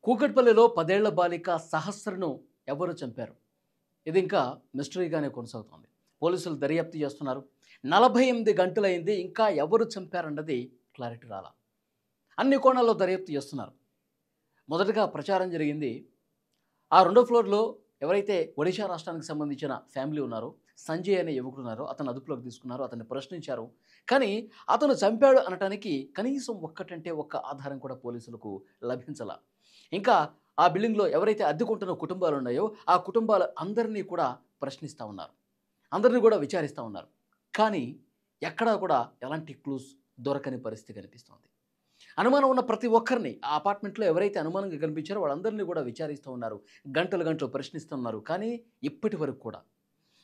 కూకట్పల్లిలో 10 ఏళ్ల బాలిక సహస్రను ఎవరు చంపారు? ఇది ఇంకా మిస్టరీగానే కొనసాగుతోంది. పోలీసులు దర్యాప్తు చేస్తున్నారు. 48 గంటలైంది, ఇంకా ఎవరు చంపారన్నది క్లారిటీ రాలా. అన్ని కోణాల్లో దర్యాప్తు చేస్తున్నారు. మొదటగా ప్రచారం జరిగింది. ఆ రెండో ఫ్లోర్‌లో ఎవరైతే ఒడిషా రాష్ట్రానికి సంబంధించిన ఫ్యామిలీ ఉన్నారో, సంజయ్ అనే యువకుడున్నారో అతన్ని అదుపులోకి తీసుకున్నారు. అతన్ని ప్రశ్నించారు. కానీ అతను చంపాడు అనటానికి కనీసం ఒక్కటంటే ఒక్క ఆధారం కూడా పోలీసులకు లభించలా. ఇంకా ఆ బిల్డింగ్‌లో ఎవరైతే అద్దెకుంటున్న కుటుంబాలున్నాయో, ఆ కుటుంబాల అందరినీ కూడా ప్రశ్నిస్తా ఉన్నారు. అందరిని కూడా విచారిస్తా ఉన్నారు. కానీ ఎక్కడా కూడా ఎలాంటి క్లూస్ దొరకని పరిస్థితి కనిపిస్తోంది. అనుమానం ఉన్న ప్రతి ఒక్కరిని ఆ అపార్ట్మెంట్‌లో ఎవరైతే అనుమానంగా కనిపించారో వాళ్ళందరినీ కూడా విచారిస్తూ ఉన్నారు. గంటలు గంటలు ప్రశ్నిస్తున్నారు. కానీ ఇప్పటి వరకు కూడా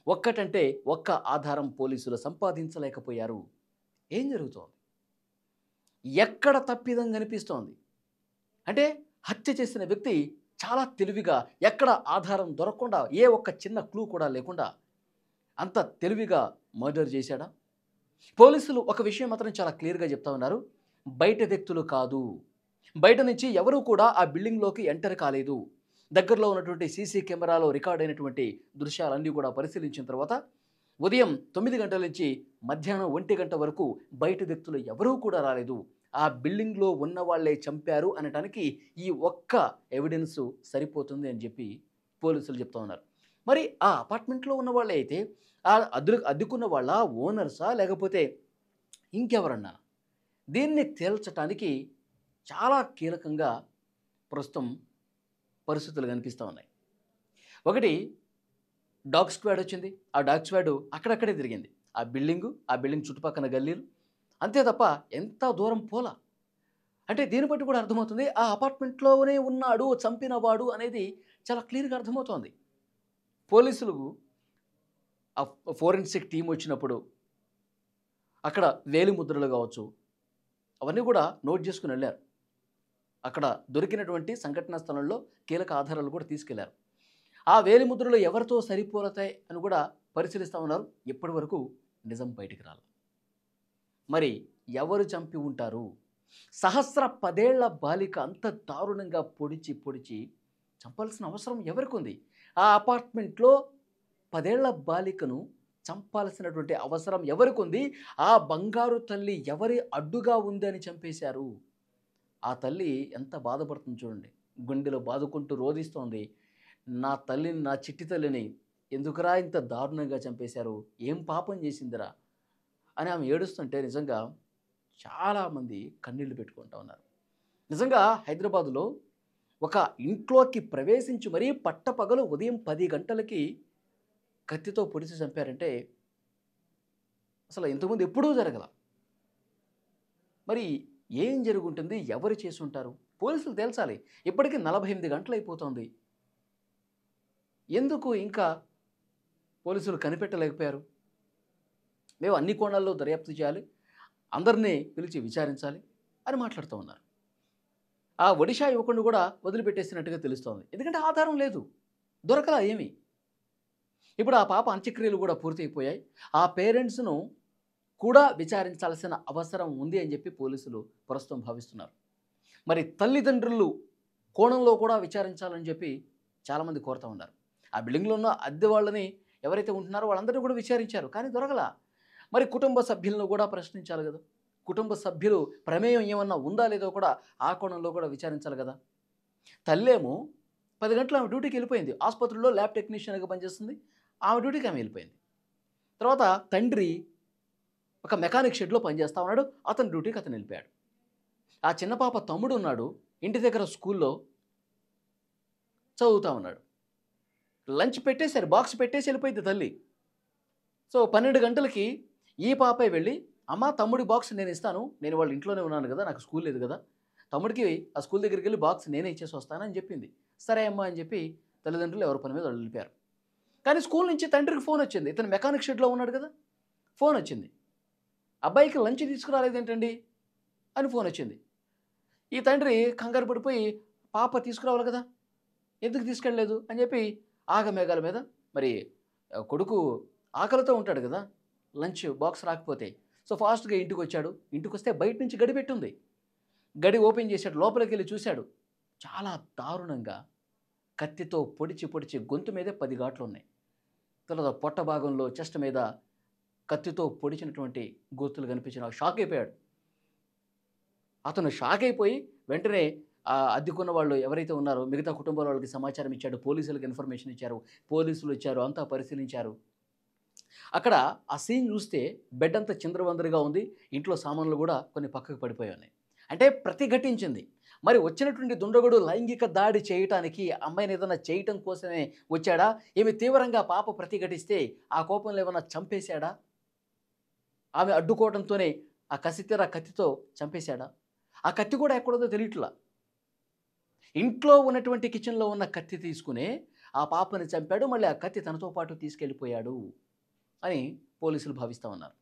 ఒక్కటంటే ఒక్క ఆధారం పోలీసులు సంపాదించలేకపోయారు. ఏం జరుగుతోంది? ఎక్కడ తప్పిదం కనిపిస్తోంది? అంటే హత్య చేసిన వ్యక్తి చాలా తెలివిగా ఎక్కడ ఆధారం దొరకకుండా ఏ ఒక్క చిన్న క్లూ కూడా లేకుండా అంత తెలివిగా మర్డర్ చేశాడా? పోలీసులు ఒక విషయం మాత్రం చాలా క్లియర్‌గా చెప్తా ఉన్నారు. బయట వ్యక్తులు కాదు. బయట నుంచి ఎవరు కూడా ఆ బిల్డింగ్‌లోకి ఎంటర్ కాలేదు. దగ్గరలో ఉన్నటువంటి సీసీ కెమెరాలో రికార్డ్ అయినటువంటి దృశ్యాలన్నీ కూడా పరిశీలించిన తర్వాత ఉదయం 9 గంటల నుంచి మధ్యాహ్నం 1 గంట వరకు బయట వ్యక్తులు ఎవరూ కూడా రాలేదు. ఆ బిల్డింగ్‌లో ఉన్న వాళ్ళే చంపారు అనటానికి ఈ ఒక్క ఎవిడెన్సు సరిపోతుంది అని చెప్పి పోలీసులు చెప్తా ఉన్నారు. మరి ఆ అపార్ట్మెంట్‌లో ఉన్న వాళ్ళే అయితే ఆ అద్దెకున్న వాళ్ళా? ఓనర్సా? లేకపోతే ఇంకెవరన్నా? దీన్ని తేల్చటానికి చాలా కీలకంగా ప్రస్తుతం పరిస్థితులు కనిపిస్తూ ఉన్నాయి. ఒకటి డాగ్ స్క్వాడ్ వచ్చింది. ఆ డాగ్ స్క్వాడ్ అక్కడక్కడే తిరిగింది. ఆ బిల్డింగ్ చుట్టుపక్కల గల్లీలు. అంతే తప్ప ఎంత దూరం పోలా. అంటే దీన్ని బట్టి కూడా అర్థమవుతుంది ఆ అపార్ట్మెంట్‌లోనే ఉన్నాడు చంపినవాడు అనేది చాలా క్లియర్‌గా అర్థమవుతోంది. పోలీసులు ఆ ఫోరెన్సిక్ టీమ్ వచ్చినప్పుడు అక్కడ వేలిముద్రలు కావచ్చు, అవన్నీ కూడా నోట్ చేసుకొని వెళ్లారు. అక్కడ దొరికినటువంటి సంఘటనా స్థలంలో కీలక ఆధారాలు కూడా తీసుకెళ్లారు. ఆ వేలిముద్రలు ఎవరితో సరిపోలతాయి అని కూడా పరిశీలిస్తా ఉన్నారు. ఇప్పటి వరకు నిజం బయటికి రాల. మరి ఎవరు చంపి ఉంటారు? సహస్ర 10 ఏళ్ల బాలిక అంత దారుణంగా పొడిచి పొడిచి చంపాల్సిన అవసరం ఎవరికుంది? ఆ అపార్ట్మెంట్‌లో 10 ఏళ్ల బాలికను చంపాల్సినటువంటి అవసరం ఎవరికుంది? ఆ బంగారు తల్లి ఎవరి అడ్డుగా ఉందని చంపేశారు? ఆ తల్లి ఎంత బాధపడుతుందో చూడండి. గుండెలో బాదుకుంటూ రోదిస్తోంది. నా తల్లిని, నా చిట్టి తల్లిని ఎందుకురా ఇంత దారుణంగా చంపేశారు? ఏం పాపం చేసిందిరా? అని ఆమె ఏడుస్తుంటే నిజంగా చాలామంది కన్నీళ్లు పెట్టుకుంటా ఉన్నారు. నిజంగా హైదరాబాదులో ఒక ఇంట్లోకి ప్రవేశించి మరీ పట్టపగలు ఉదయం 10 గంటలకి కత్తితో పొడిచి చంపారంటే అసలు ఇంతకుముందు ఎప్పుడూ జరగల. మరి ఏం జరుగుంటుంది? ఎవరు చేసుంటారు? పోలీసులు తేల్చాలి. ఇప్పటికి 48 గంటలయిపోతోంది. ఎందుకు ఇంకా పోలీసులు కనిపెట్టలేకపోయారు? మేము అన్ని కోణాల్లో దర్యాప్తు చేయాలి. అందరినీ పిలిచి విచారించాలి అని మాట్లాడుతూ ఉన్నారు. ఆ ఒడిషా యువకుడిని కూడా వదిలిపెట్టేసినట్టుగా తెలుస్తోంది. ఎందుకంటే ఆధారం లేదు. దొరకలా ఏమి. ఇప్పుడు ఆ పాప అంత్యక్రియలు కూడా పూర్తయిపోయాయి. ఆ పేరెంట్స్‌ను కూడా విచారించాల్సిన అవసరం ఉంది అని చెప్పి పోలీసులు ప్రస్తుతం భావిస్తున్నారు. మరి తల్లిదండ్రులు కోణంలో కూడా విచారించాలని చెప్పి చాలామంది కోరుతా ఉన్నారు. ఆ బిల్డింగ్‌లో ఉన్న అద్దె వాళ్ళని ఎవరైతే ఉంటున్నారో వాళ్ళందరినీ కూడా విచారించారు. కానీ దొరకలా. మరి కుటుంబ సభ్యులను కూడా ప్రశ్నించాలి కదా! కుటుంబ సభ్యులు ప్రమేయం ఏమన్నా ఉందా లేదో కూడా ఆ కోణంలో కూడా విచారించాలి కదా! తల్లేమో 10 గంటలు ఆమె డ్యూటీకి వెళ్ళిపోయింది. ఆసుపత్రిలో ల్యాబ్ టెక్నీషియన్‌గా పనిచేస్తుంది. ఆమె డ్యూటీకి ఆమె వెళ్ళిపోయింది. తర్వాత తండ్రి ఒక మెకానిక్ షెడ్‌లో పనిచేస్తా ఉన్నాడు. అతని డ్యూటీకి అతను వెళ్ళిపోయాడు. ఆ చిన్న పాప తమ్ముడు ఉన్నాడు. ఇంటి దగ్గర స్కూల్‌లో చదువుతా ఉన్నాడు. లంచ్ పెట్టేసారు. బాక్స్ పెట్టేసి వెళ్ళిపోయింది తల్లి. సో 12 గంటలకి ఈ పాపే వెళ్ళి, అమ్మ తమ్ముడి బాక్స్ నేను ఇస్తాను. నేను వాళ్ళ ఇంట్లోనే ఉన్నాను కదా! నాకు స్కూల్ లేదు కదా! తమ్ముడికి ఆ స్కూల్ దగ్గరికెళ్ళి బాక్స్ నేనే ఇచ్చేసి వస్తాను అని చెప్పింది. సరే అమ్మా అని చెప్పి తల్లిదండ్రులు ఎవరి పని మీద వాళ్ళు వెళ్ళిపోయారు. కానీ స్కూల్ నుంచి తండ్రికి ఫోన్ వచ్చింది. ఇతను మెకానిక్ షెడ్‌లో ఉన్నాడు కదా! ఫోన్ వచ్చింది. అబ్బాయికి లంచ్ తీసుకురాలేదేంటండి? అని ఫోన్ వచ్చింది. ఈ తండ్రి కంగారు పడిపోయి పాప తీసుకురావాలి కదా! ఎందుకు తీసుకెళ్ళలేదు అని చెప్పి ఆగమేఘాల మీద మరి కొడుకు ఆకలితో ఉంటాడు కదా! లంచ్ బాక్స్ రాకపోతే. సో ఫాస్ట్‌గా ఇంటికొచ్చాడు. ఇంటికొస్తే బయట నుంచి గడి పెట్టుంది. గడి ఓపెన్ చేశాడు. లోపలికెళ్ళి చూశాడు. చాలా దారుణంగా కత్తితో పొడిచి పొడిచి గొంతు మీదే 10 ఘాట్లు ఉన్నాయి. తర్వాత పొట్ట భాగంలో చెస్ట్ మీద కత్తితో పొడిచినటువంటి గుర్తులు కనిపించి నాకు షాక్ అయిపోయాడు. అతను షాక్ అయిపోయి వెంటనే అద్దెకున్న వాళ్ళు ఎవరైతే ఉన్నారో మిగతా కుటుంబాల వాళ్ళకి సమాచారం ఇచ్చాడు. పోలీసులకు ఇన్ఫర్మేషన్ ఇచ్చారు. పోలీసులు వచ్చారు. అంతా పరిశీలించారు. అక్కడ ఆ సీన్ చూస్తే బెడ్ అంతా చిందరవందరగా ఉంది. ఇంట్లో సామాన్లు కూడా కొన్ని పక్కకు పడిపోయి ఉన్నాయి. అంటే ప్రతిఘటించింది. మరి వచ్చినటువంటి దుండగుడు లైంగిక దాడి చేయటానికి అమ్మాయిని ఏదైనా చేయటం కోసమే వచ్చాడా? ఈమె తీవ్రంగా పాప ప్రతిఘటిస్తే ఆ కోపంలో ఏమన్నా చంపేశాడా? ఆమె అడ్డుకోవడంతోనే ఆ కసితీర కత్తితో చంపేశాడా? ఆ కత్తి కూడా ఎక్కడుందో తెలియట్లా. ఇంట్లో ఉన్నటువంటి కిచెన్‌లో ఉన్న కత్తి తీసుకునే ఆ పాపని చంపాడు. మళ్ళీ ఆ కత్తి తనతో పాటు తీసుకెళ్ళిపోయాడు అని పోలీసులు భావిస్తా ఉన్నారు.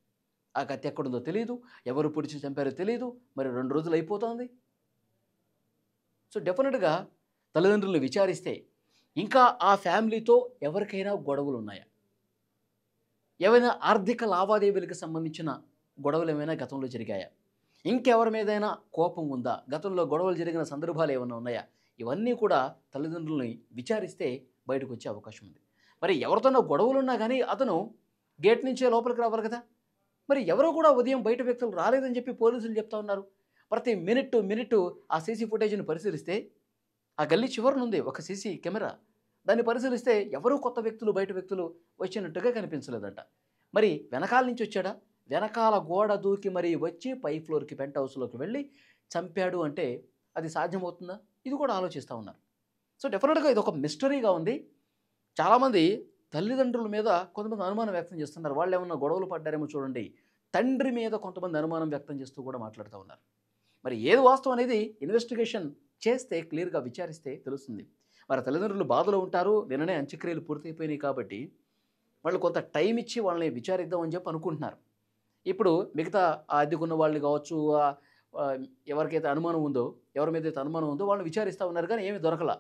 ఆ కత్తి ఎక్కడుందో తెలీదు. ఎవరు పొడిచి చంపారో తెలీదు. మరి 2 రోజులు అయిపోతోంది. సో, డెఫినిట్‌గా తల్లిదండ్రులు విచారిస్తే ఇంకా ఆ ఫ్యామిలీతో ఎవరికైనా గొడవలున్నాయా? ఏవైనా ఆర్థిక లావాదేవీలకు సంబంధించిన గొడవలేమైనా గతంలో జరిగాయా? ఇంకెవరి మీదైనా కోపం ఉందా? గతంలో గొడవలు జరిగిన సందర్భాలు ఏమన్నా ఉన్నాయా? ఇవన్నీ కూడా తల్లిదండ్రులని విచారిస్తే బయటకొచ్చే అవకాశం ఉంది. మరి ఎవరితోనో గొడవలున్నా గానీ అతను గేట్ నుంచే లోపలికి రావాలి కదా! మరి ఎవరు కూడా ఉదయం బయట వ్యక్తులు రాలేదని చెప్పి పోలీసులు చెప్తా ఉన్నారు. ప్రతి మినిట్టు ఆ సీసీ ఫుటేజ్‌ని పరిశీలిస్తే ఆ గల్లీ చివరనుంది ఒక సీసీ కెమెరా. దాన్ని పరిశీలిస్తే ఎవరు కొత్త వ్యక్తులు, బయట వ్యక్తులు వచ్చినట్టుగా కనిపించలేదట. మరి వెనకాల నుంచి వచ్చాడా? వెనకాల గోడ దూకి మరీ వచ్చి పై ఫ్లోర్‌కి పెంట్ హౌస్‌లోకి వెళ్ళి చంపాడు అంటే అది సాధ్యమవుతుందా? ఇది కూడా ఆలోచిస్తా ఉన్నారు. సో, డెఫినిట్‌గా ఇదొక మిస్టరీగా ఉంది. చాలామంది తల్లిదండ్రుల మీద కొంతమంది అనుమానం వ్యక్తం చేస్తున్నారు. వాళ్ళేమన్నా గొడవలు పడ్డారేమో చూడండి. తండ్రి మీద కొంతమంది అనుమానం వ్యక్తం చేస్తూ కూడా మాట్లాడుతూ ఉన్నారు. మరి ఏది వాస్తవం అనేది ఇన్వెస్టిగేషన్ చేస్తే క్లియర్‌గా విచారిస్తే తెలుస్తుంది. మరి తల్లిదండ్రులు బాధలో ఉంటారు. నిన్ననే అంత్యక్రియలు పూర్తయిపోయినాయి కాబట్టి వాళ్ళు కొంత టైం ఇచ్చి వాళ్ళని విచారిద్దాం అని చెప్పి అనుకుంటున్నారు. ఇప్పుడు మిగతా ఆ అద్దెకున్న వాళ్ళు కావచ్చు, ఆహ్, ఎవరికైతే అనుమానం ఉందో, ఎవరి మీదైతే అనుమానం ఉందో వాళ్ళని విచారిస్తా ఉన్నారు కానీ ఏమీ దొరకలా.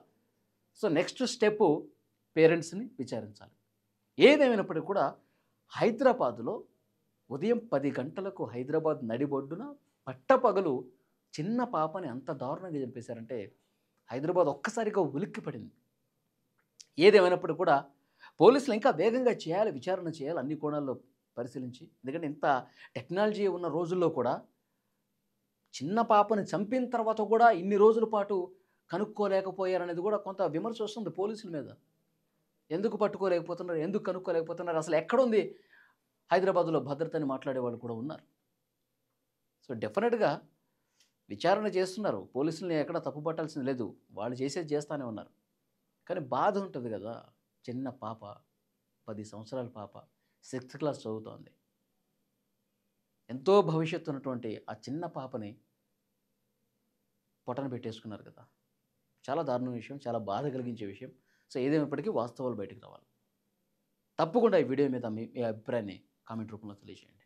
సో, నెక్స్ట్ స్టెప్పు పేరెంట్స్‌ని విచారించాలి. ఏదేమైనప్పటికీ కూడా హైదరాబాద్‌లో ఉదయం 10 గంటలకు హైదరాబాద్ నడిబొడ్డున పట్టపగలు చిన్న పాపని అంత దారుణంగా చంపేశారంటే హైదరాబాద్ ఒక్కసారిగా ఉలిక్కిపడింది. ఏదేమైనప్పటికీ కూడా పోలీసులు ఇంకా వేగంగా చేయాలి, విచారణ చేయాలి అన్ని కోణాల్లో పరిశీలించి. ఎందుకంటే ఇంత టెక్నాలజీ ఉన్న రోజుల్లో కూడా చిన్న పాపని చంపిన తర్వాత కూడా ఇన్ని రోజుల పాటు కనుక్కోలేకపోయారనేది కూడా కొంత విమర్శ వస్తుంది పోలీసుల మీద. ఎందుకు పట్టుకోలేకపోతున్నారు? ఎందుకు కనుక్కోలేకపోతున్నారు? అసలు ఎక్కడుంది హైదరాబాద్‌లో భద్రత అని మాట్లాడేవాళ్ళు కూడా ఉన్నారు. సో, డెఫినిట్‌గా విచారణ చేస్తున్నారు. పోలీసుల్ని ఎక్కడ తప్పు పట్టాల్సింది లేదు. వాళ్ళు చేసేది చేస్తానే ఉన్నారు. కానీ బాధ ఉంటది గదా! చిన్న పాప, 10 సంవత్సరాల పాప, 6థ్ క్లాస్ చదువుతోంది. ఎంతో భవిష్యత్తు ఉన్నటువంటి ఆ చిన్న పాపని పొట్టన పెట్టేసుకున్నారు కదా! చాలా దారుణమైన విషయం. చాలా బాధ కలిగించే విషయం. సో, ఏదేమైనప్పటికీ వాస్తవాలు బయటకు రావాలి. తప్పకుండా ఈ వీడియో మీద మీ మీ అభిప్రాయాన్ని కామెంట్ రూపంలో తెలియజేయండి.